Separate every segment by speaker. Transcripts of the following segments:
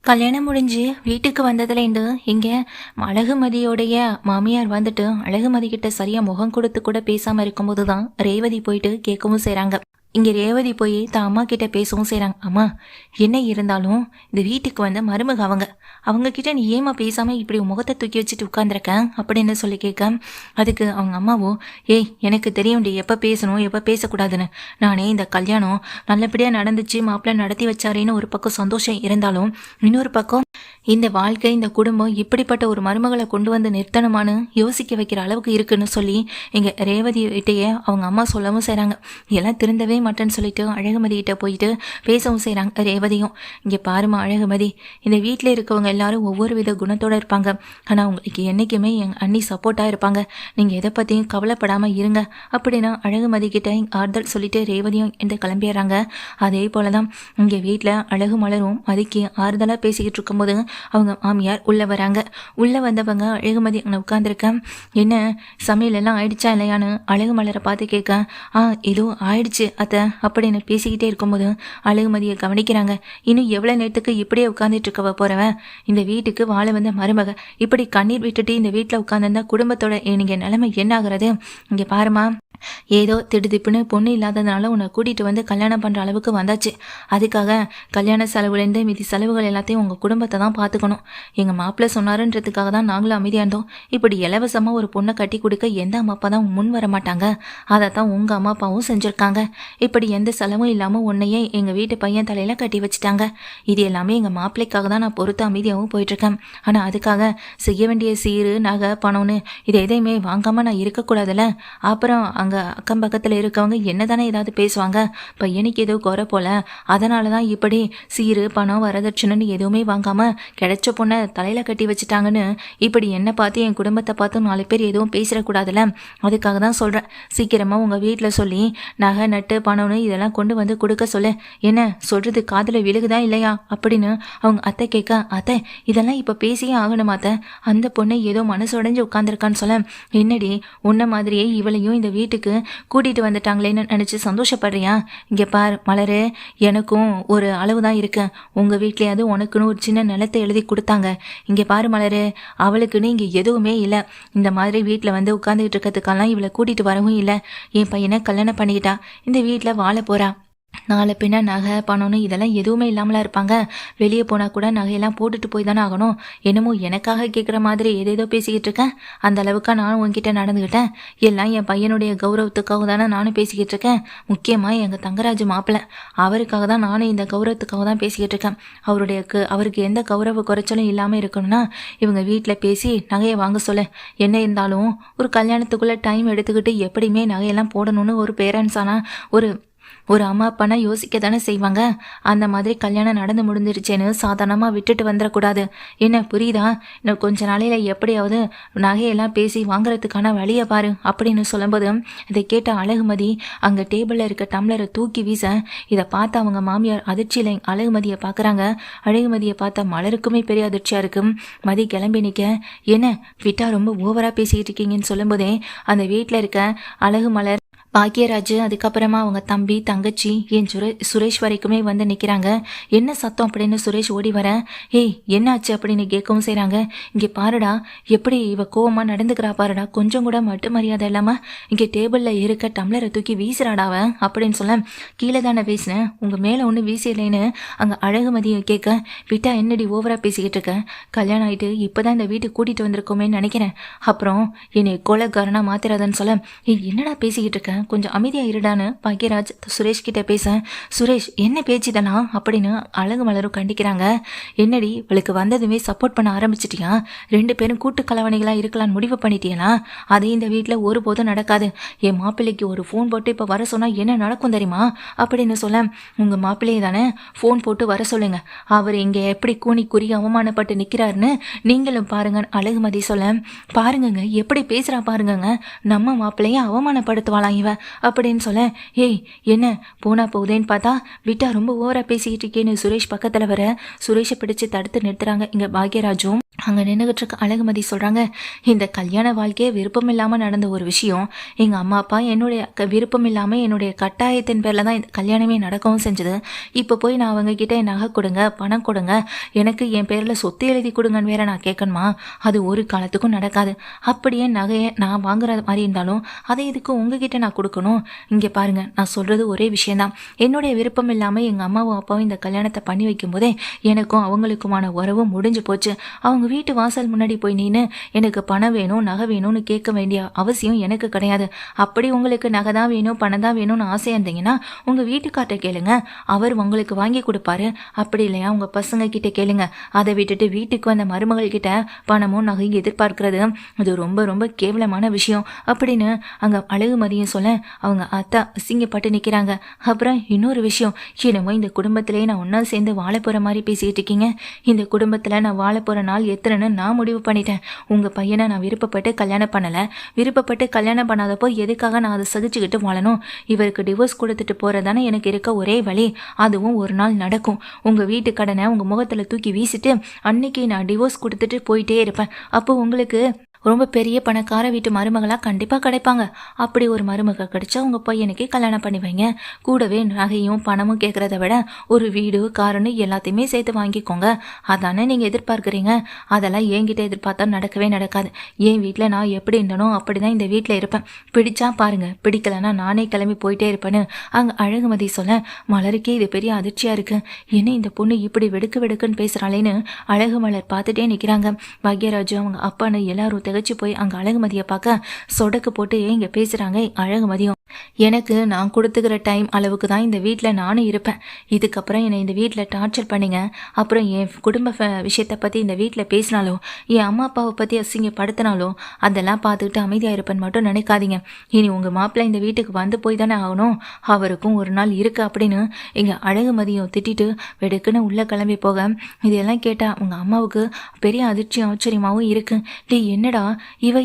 Speaker 1: கல்யாணம் முடிஞ்சு வீட்டுக்கு வந்ததுலேருந்து இங்கே அழகுமதியோடைய மாமியார் வந்துட்டு அழகுமதி கிட்ட சரியா முகம் கொடுத்து கூட பேசாம இருக்கும்போது தான் ரேவதி போயிட்டு கேட்கவும் செய்றாங்க. இங்கே ரேவதி போய் தான் அம்மா கிட்ட பேசவும் செய்கிறாங்க. அம்மா, என்ன இருந்தாலும் இந்த வீட்டுக்கு வந்த மருமக அவங்க கிட்ட நீ ஏமா பேசாம இப்படி முகத்தை தூக்கி வச்சுட்டு உட்காந்துருக்க அப்படின்னு சொல்லி கேட்க, அதுக்கு அவங்க அம்மாவோ, ஏய் எனக்கு தெரியும்டி எப்போ பேசணும் எப்போ பேசக்கூடாதுன்னு. நானே இந்த கல்யாணம் நல்லபடியாக நடந்துச்சு, மாப்பிள்ளை நடத்தி வச்சாரேன்னு ஒரு பக்கம் சந்தோஷம் இருந்தாலும், இன்னொரு பக்கம் இந்த வாழ்க்கை இந்த குடும்பம் இப்படிப்பட்ட ஒரு மருமகளை கொண்டு வந்து நிறுத்தணுமான்னு யோசிக்க வைக்கிற அளவுக்கு இருக்குன்னு சொல்லி இங்கே ரேவதி கிட்டேயே அவங்க அம்மா சொல்லவும் செய்கிறாங்க. எல்லாம் திருந்தவே மாட்டேன்னு சொல்லிட்டு அழகுமதி கிட்ட போயிட்டு பேசவும் செய்கிறாங்க ரேவதியும். இங்கே பாருமா அழகுமதி, இந்த வீட்டில் இருக்கவங்க எல்லாரும் ஒவ்வொரு வித குணத்தோடு இருப்பாங்க. ஆனால் உங்களுக்கு என்றைக்குமே எங்கள் அண்ணி சப்போர்ட்டாக இருப்பாங்க. நீங்கள் எதை பற்றியும் கவலைப்படாமல் இருங்க அப்படின்னா அழகுமதி கிட்ட ஆறுதல் சொல்லிட்டு ரேவதியும் என்று கிளம்பிடுறாங்க. அதே போல தான் இங்கே வீட்டில் அழகு மலரும் மதிக்கு ஆறுதலாக பேசிக்கிட்டு இருக்கும்போது அவங்க மாமியார் உள்ளே வராங்க. உள்ளே வந்தவங்க அழகுமதி அங்கே உட்காந்துருக்கேன். என்ன சமையல் எல்லாம் ஆயிடுச்சா இல்லையான்னு அழகு மலரை பார்த்து கேட்க, ஏதோ ஆயிடுச்சு அத்தை அப்படின்னு பேசிக்கிட்டே இருக்கும்போது அழகுமதியை கவனிக்கிறாங்க. இன்னும் எவ்வளோ நேரத்துக்கு இப்படியே உட்காந்துட்டு இருக்கவ போறவன், இந்த வீட்டுக்கு வாழ வந்த மருமக இப்படி கண்ணீர் விட்டுட்டு இந்த வீட்டில் உட்காந்துருந்தா குடும்பத்தோட நீங்கள் நிலைமை என்ன ஆகுறது? இங்கே பாருமா, ஏதோ திடுதிப்புன்னு பொண்ணு இல்லாததுனால உன்னை கூட்டிகிட்டு வந்து கல்யாணம் பண்ணுற அளவுக்கு வந்தாச்சு. அதுக்காக கல்யாண செலவுலேருந்து மீதி செலவுகள் எல்லாத்தையும் உங்கள் குடும்பத்தை தான் பார்த்துக்கணும். எங்கள் மாப்பிள்ளை சொன்னாருன்றதுக்காக தான் நாங்களும் அமைதியாக இருந்தோம். இப்படி இலவசமாக ஒரு பொண்ணை கட்டி கொடுக்க எந்த அம்மா அப்பா தான் முன் வர மாட்டாங்க. அதை தான் உங்கள் அம்மா அப்பாவும் செஞ்சுருக்காங்க. இப்படி எந்த செலவும் இல்லாமல் உன்னையே எங்கள் வீட்டு பையன் தலையில் கட்டி வச்சுட்டாங்க. இது எல்லாமே எங்கள் மாப்பிள்ளைக்காக தான் நான் பொறுத்து அமைதியாகவும் போயிட்டுருக்கேன். ஆனால் அதுக்காக செய்ய வேண்டிய சீரு நகை பணம்னு இதை எதையுமே வாங்காமல் நான் இருக்கக்கூடாதுல்ல. அப்புறம் அங்கே அக்கம் பக்கத்தில் இருக்கவங்க என்ன தானே ஏதாவது பேசுவாங்க, பையனுக்கு ஏதோ குறை போல, அதனால தான் இப்படி சீரு பணம் வரதட்சணைன்னு எதுவுமே வாங்காமல் கிடைச்ச பொண்ணை தலையில் கட்டி வச்சுட்டாங்கன்னு இப்படி என்னை பார்த்து என் குடும்பத்தை பார்த்து 4 பேர் எதுவும் பேசிடக்கூடாதுல்ல. அதுக்காக தான் சொல்கிறேன், சீக்கிரமாக உங்கள் வீட்டில் சொல்லி நகை நட்டு பணம்னு இதெல்லாம் கொண்டு வந்து கொடுக்க சொல்லு. என்ன சொல்கிறது காதில் விழுகுதா இல்லையா அப்படின்னு அவங்க அத்தை கேட்க, அத்தை இதெல்லாம் இப்போ பேசியே ஆகணுமா அத்தை? அந்த பொண்ணை ஏதோ மனசு உடைஞ்சு உட்காந்துருக்கான்னு சொல்ல, என்னடி உன்ன மாதிரியே இவளையும் இந்த வீட்டுக்கு கூட்டிட்டு வந்துட்டாங்களேன்னு நினைச்சு சந்தோஷப்படுறியா? இங்க பார் மலரு, எனக்கும் ஒரு அளவு தான் இருக்கு. உங்க வீட்லயாவது உனக்குன்னு ஒரு சின்ன நிலத்தை எழுதி கொடுத்தாங்க. இங்க பாரு மலரு, அவளுக்குன்னு இங்க எதுவுமே இல்லை. இந்த மாதிரி வீட்டில் வந்து உட்காந்துக்கிட்டு இருக்கிறதுக்கெல்லாம் இவளை கூட்டிட்டு வரவும் இல்லை. என் பையனை கல்யாணம் பண்ணிக்கிட்டா, இந்த வீட்டில் வாழ போறா. நாளை பின்ன நகை பணம்னு இதெல்லாம் எதுவுமே இல்லாமலாம் இருப்பாங்க. வெளியே போனால் கூட நகையெல்லாம் போட்டுட்டு போய் தானே ஆகணும். என்னமோ எனக்காக கேட்குற மாதிரி ஏதேதோ பேசிக்கிட்டு இருக்கேன். அந்த அளவுக்கு நானும் உங்ககிட்ட நடந்துக்கிட்டேன். எல்லாம் என் பையனுடைய கௌரவத்துக்காக தானே நானும் பேசிக்கிட்டு இருக்கேன். முக்கியமாக எங்கள் தங்கராஜ் மாப்பிள்ளை, அவருக்காக தான் நானும் இந்த கௌரவத்துக்காக தான் பேசிக்கிட்டு இருக்கேன். அவருக்கு எந்த கௌரவ குறைச்சலும் இல்லாமல் இருக்கணும்னா இவங்க வீட்டில் பேசி நகையை வாங்க சொல்ல. என்ன இருந்தாலும் ஒரு கல்யாணத்துக்குள்ளே டைம் எடுத்துக்கிட்டு எப்படியுமே நகையெல்லாம் போடணும்னு ஒரு பேரண்ட்ஸ் ஆனால் ஒரு அம்மா அப்பானா யோசிக்க தானே செய்வாங்க. அந்த மாதிரி கல்யாணம் நடந்து முடிஞ்சிருச்சேன்னு சாதாரணமாக விட்டுட்டு வந்துடக்கூடாது. என்ன புரியுதா? இன்னும் கொஞ்ச நாளையில் எப்படியாவது நகையெல்லாம் பேசி வாங்குறதுக்கான வழியை பாரு அப்படின்னு சொல்லும்போது இதை கேட்ட அழகுமதி அங்கே டேபிளில் இருக்க டம்ளரை தூக்கி வீச, இதை பார்த்து அவங்க மாமியார் அதிர்ச்சியில் அழகுமதியை பார்க்குறாங்க. அழகுமதியை பார்த்தா மலருக்குமே பெரிய அதிர்ச்சியாக இருக்கும். மதி கிளம்பி நிற்க, என்ன விட்டா ரொம்ப ஓவராக பேசிக்கிட்டு இருக்கீங்கன்னு சொல்லும்போதே அந்த வீட்டில் இருக்க அழகு மலர், பாக்கியராஜ், அதுக்கப்புறமா அவங்க தம்பி தங்கச்சி என் சுரேஷ் வரைக்குமே வந்து நிற்கிறாங்க. என்ன சத்தம் அப்படின்னு சுரேஷ் ஓடி வர, ஏய் என்னாச்சு அப்படின்னு கேட்கவும் செய்கிறாங்க. இங்கே பாருடா எப்படி இவ கோவமாக நடந்துக்கிறா பாருடா, கொஞ்சம் கூட மட்டு மரியாதை இல்லாமல் இங்கே டேபிளில் இருக்க டம்ளரை தூக்கி வீசுறாடாவ அப்படின்னு சொல்ல, கீழே தானே வீசினேன், உங்கள் மேலே ஒன்றும் வீசிடலைன்னு அங்கே அழகுமதியை கேட்க, விட்டா என்னடி ஓவராக பேசிக்கிட்டு இருக்க? கல்யாணம் ஆகிட்டு இப்போ தான் இந்த வீட்டுக்கு கூட்டிகிட்டு வந்திருக்கோமேன்னு நினைக்கிறேன். அப்புறம் என்னை கோலக்காரனாக மாத்திராதன்னு சொல்ல, ஏய் என்னடா பேசிக்கிட்டு இருக்க, கொஞ்சம் அமைதியாக இருடான்னு பாக்கியராஜ் சுரேஷ் கிட்ட பேச, சுரேஷ் என்ன பேச்சுதெல்லாம் அப்படின்னு அழகு மலரும் கண்டிக்கிறாங்க. என்னடி இவளுக்கு வந்ததுமே சப்போர்ட் பண்ண ஆரம்பிச்சிட்டியா? 2 பேரும் கூட்டு கலவணிகளாக இருக்கலான்னு முடிவு பண்ணிட்டியனா? அதே இந்த வீட்டில் ஒருபோதும் நடக்காது. என் மாப்பிள்ளைக்கு ஒரு ஃபோன் போட்டு இப்போ வர சொன்னால் என்ன நடக்கும் தெரியுமா அப்படின்னு சொல்ல, உங்கள் மாப்பிள்ளையை தானே ஃபோன் போட்டு வர சொல்லுங்க, அவர் இங்கே எப்படி கூனி குறி அவமானப்பட்டு நிற்கிறாருன்னு நீங்களும் பாருங்க அழகுமதி சொல்ல, பாருங்கங்க எப்படி பேசுகிறா பாருங்கங்க, நம்ம மாப்பிள்ளையை அவமானப்படுத்துவாளாம் இவ அப்படின்னு சொல்ல, ஏய் என்ன போனா போகுதேன்னு பார்த்தா விட்டா ரொம்ப ஓவரா பேசிக்கிட்டு இருக்கேன்னு சுரேஷ் பக்கத்தில் வர சுரேஷை பிடிச்சு தடுத்து நிறுத்துறாங்க இங்கே பாக்யராஜும். அங்கே நின்றுகிட்டு இருக்க அழகுமதி சொல்கிறாங்க, இந்த கல்யாண வாழ்க்கையே விருப்பம் இல்லாமல் நடந்த ஒரு விஷயம். எங்கள் அம்மா அப்பா என்னுடைய விருப்பம் இல்லாமல் என்னுடைய கட்டாயத்தின் பேரில் தான் இந்த கல்யாணமே நடக்கவும் செஞ்சது. இப்போ போய் நான் அவங்கக்கிட்ட என் நகை கொடுங்க, பணம் கொடுங்க, எனக்கு என் பேரில் சொத்து எழுதி கொடுங்கன்னு வேற நான் கேட்கணுமா? அது ஒரு காலத்துக்கும் நடக்காது. அப்படியே நகையை நான் வாங்குற மாதிரி இருந்தாலும் அதை இதுக்கு உங்ககிட்ட நான் கொடுக்கணும்? இங்கே பாருங்க, நான் சொல்கிறது ஒரே விஷயந்தான். என்னுடைய விருப்பம் இல்லாமல் எங்கள் அம்மாவும் அப்பாவும் இந்த கல்யாணத்தை பண்ணி வைக்கும்போதே எனக்கும் அவங்களுக்குமான உறவு முடிஞ்சு போச்சு. அவங்க வீட்டு வாசல் முன்னாடி போய் நின்று எனக்கு பணம் வேணும், நகை வேணும்னு கேட்க வேண்டிய அவசியம் எனக்கு கிடையாது. அப்படி உங்களுக்கு நகை தான் வேணும், பணம் தான் வேணும்னு ஆசையாக இருந்தீங்கன்னா உங்கள் வீட்டுக்கார்ட்ட கேளுங்க, அவர் உங்களுக்கு வாங்கி கொடுப்பாரு. அப்படி இல்லையா உங்கள் பசங்க கிட்ட கேளுங்க. அதை விட்டுட்டு வீட்டுக்கு வந்த மருமகள் கிட்ட பணமும் நகையும் எதிர்பார்க்கறது அது ரொம்ப ரொம்ப கேவலமான விஷயம் அப்படின்னு அங்கே அழகுமதியும் சொல்ல அவங்க அத்தா அசிங்கப்பட்டு நிற்கிறாங்க. அப்புறம் இன்னொரு விஷயம், என்னமோ இந்த குடும்பத்திலேயே நான் ஒன்றா சேர்ந்து வாழ போகிற மாதிரி பேசிக்கிட்டு இருக்கீங்க. இந்த குடும்பத்தில் நான் வாழ போகிற நாள் எத்தனைன்னு நான் முடிவு பண்ணிட்டேன். உங்கள் பையனை நான் விருப்பப்பட்டு கல்யாணம் பண்ணலை. விருப்பப்பட்டு கல்யாணம் பண்ணாதப்போ எதுக்காக நான் அதை சகிச்சுக்கிட்டு வாழணும்? இவருக்கு டிவோர்ஸ் கொடுத்துட்டு போகிறதானே எனக்கு இருக்க ஒரே வழி. அதுவும் ஒரு நாள் நடக்கும். உங்கள் வீட்டு கடனை உங்கள் முகத்தில் தூக்கி வீசிட்டு அன்னைக்கு நான் டிவோர்ஸ் கொடுத்துட்டு போயிட்டே இருப்பேன். அப்போ உங்களுக்கு ரொம்ப பெரிய பணக்கார வீட்டு மருமகளாக கண்டிப்பாக கிடைப்பாங்க. அப்படி ஒரு மருமக கிடைச்சா உங்கள் பையனுக்கு கல்யாணம் பண்ணி வைங்க. கூடவே நகையும் பணமும் கேட்குறத விட ஒரு வீடு, காருன்னு எல்லாத்தையுமே சேர்த்து வாங்கிக்கோங்க. அதானே நீங்கள் எதிர்பார்க்குறீங்க. அதெல்லாம் என்கிட்ட எதிர்பார்த்தா நடக்கவே நடக்காது. என் வீட்டில் நான் எப்படி இருந்தனோ அப்படி தான் இந்த வீட்டில் இருப்பேன். பிடிச்சா பாருங்கள், பிடிக்கலன்னா நானே கிளம்பி போயிட்டே இருப்பேன்னு அங்கே அழகுமதி சொல்ல மலருக்கே இது பெரிய அதிர்ச்சியாக இருக்குது. என்ன இந்த பொண்ணு இப்படி வெடுக்கு வெடுக்குன்னு பேசுகிறாளேன்னு அழகு மலர் பார்த்துட்டே நிற்கிறாங்க. பாக்யராஜு அவங்க அப்பான்னு எல்லாரும் திகச்சு போய் அங்கே அழகுமதியை பார்க்க சொடக்கு போட்டு இங்கே பேசுகிறாங்க அழகுமதியும். எனக்கு நான் கொடுத்துக்கிற டைம் அளவுக்கு தான் இந்த வீட்டில் நானும் இருப்பேன். இதுக்கப்புறம் என்னை இந்த வீட்டில் டார்ச்சர் பண்ணிங்க, அப்புறம் என் குடும்ப விஷயத்தை பற்றி இந்த வீட்டில் பேசினாலோ என் அம்மா அப்பாவை பற்றி அசிங்கப்படுத்தினாலோ அதெல்லாம் பார்த்துக்கிட்டு அமைதியாக இருப்பேன்னு மட்டும் நினைக்காதீங்க. இனி உங்கள் மாப்பிள்ளை இந்த வீட்டுக்கு வந்து போய் தானே ஆகணும். அவருக்கும் ஒரு நாள் இருக்கு அப்படின்னு எங்கள் அழகுமதியும் திட்டிட்டு வெடுக்குன்னு உள்ளே கிளம்பி போக இதெல்லாம் கேட்டால் உங்கள் அம்மாவுக்கு பெரிய அதிர்ச்சியும் ஆச்சரியமாகவும் இருக்கு. டே என்னடா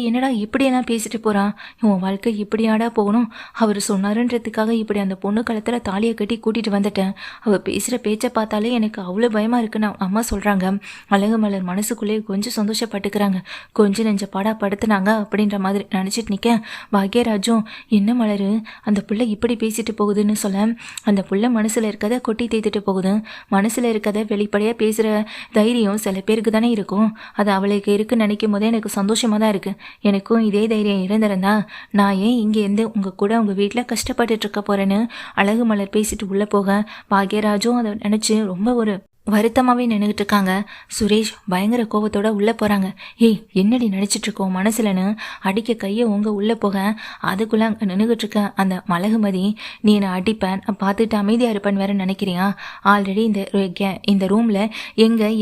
Speaker 1: என்னடா இப்படியெல்லாம் பேசிட்டு போகிறா? உன் வாழ்க்கை இப்படியாடா போகணும்? அவர் சொன்னாருன்றதுக்காக இப்படி அந்த பொண்ணு கழுத்தில் தாலியை கட்டி கூட்டிகிட்டு வந்துட்டேன். அவள் பேசுகிற பேச்சை பார்த்தாலே எனக்கு அவ்வளோ பயமாக இருக்குன்னு அம்மா சொல்கிறாங்க. அழகு மலர் மனசுக்குள்ளேயே கொஞ்சம் சந்தோஷப்பட்டுக்கிறாங்க. கொஞ்சம் நெஞ்ச பாடா படுத்துனாங்க அப்படின்ற மாதிரி நினச்சிட்டு நிற்க பாக்யராஜும் என்ன மலரு அந்த பிள்ளை இப்படி பேசிட்டு போகுதுன்னு சொல்ல அந்த பிள்ளை மனசில் இருக்கதை கொட்டி தேய்த்துட்டு போகுது. மனசில் இருக்கதை வெளிப்படையாக பேசுகிற தைரியம் சில பேருக்கு தானே இருக்கும். அது அவளுக்கு இருக்குன்னு நினைக்கும் போதே எனக்கு சந்தோஷமாக தான் இருக்குது. எனக்கும் இதே தைரியம் இருந்திருந்தா நான் ஏன் இங்கே இருந்து உங்கள் கூட உங்கள் வீட்டில் கஷ்டப்பட்டுட்டு இருக்க போகிறேன்னு அழகு மலர் பேசிட்டு உள்ளே போக பாக்யராஜும் அதை நினச்சி ரொம்ப ஒரு வருத்தமாகவே நின்றுக்கிட்டு இருக்காங்க. சுரேஷ் பயங்கர கோபத்தோட உள்ளே போகிறாங்க. ஏய் என்னடி நினச்சிட்டு இருக்கோம் மனசுலன்னு அடிக்க கையை உள்ளே போக அதுக்குள்ளே அங்கே நின்றுக்கிட்டு இருக்க அந்த அழகுமதி நீ என்னை அடிப்பேன் பார்த்துட்டு அமைதியாக இருப்பேன்னு வேற நினைக்கிறியா? ஆல்ரெடி இந்த ரூமில்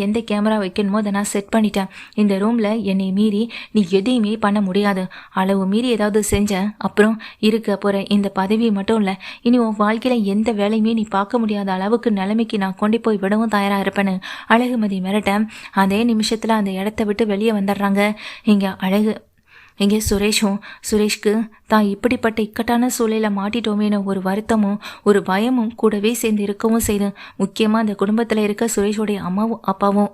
Speaker 1: எந்த கேமரா வைக்கணுமோ அதை நான் செட் பண்ணிட்டேன். இந்த ரூமில் என்னை மீறி நீ எதையுமே பண்ண முடியாது. அளவு மீறி ஏதாவது செஞ்ச அப்புறம் இருக்க போகிற இந்த பதவி மட்டும் இல்லை, இனி உன் வாழ்க்கையில் எந்த வேலையுமே நீ பார்க்க முடியாத அளவுக்கு நிலைமைக்கு நான் கொண்டு போய் விடவும் தயாராக இருப்பேன்னு அழகுமதி மிரட்ட அதே நிமிஷத்துல அந்த இடத்த விட்டு வெளியே வந்துடுறாங்க. இங்கே சுரேஷ்க்கு தான் இப்படிப்பட்ட இக்கட்டான சூழலில் மாட்டிட்டோமேனு ஒரு வருத்தமும் ஒரு பயமும் கூடவே சேர்ந்து இருக்கவும் செய்து. முக்கியமாக அந்த குடும்பத்தில் இருக்க சுரேஷோடைய அம்மாவும் அப்பாவும்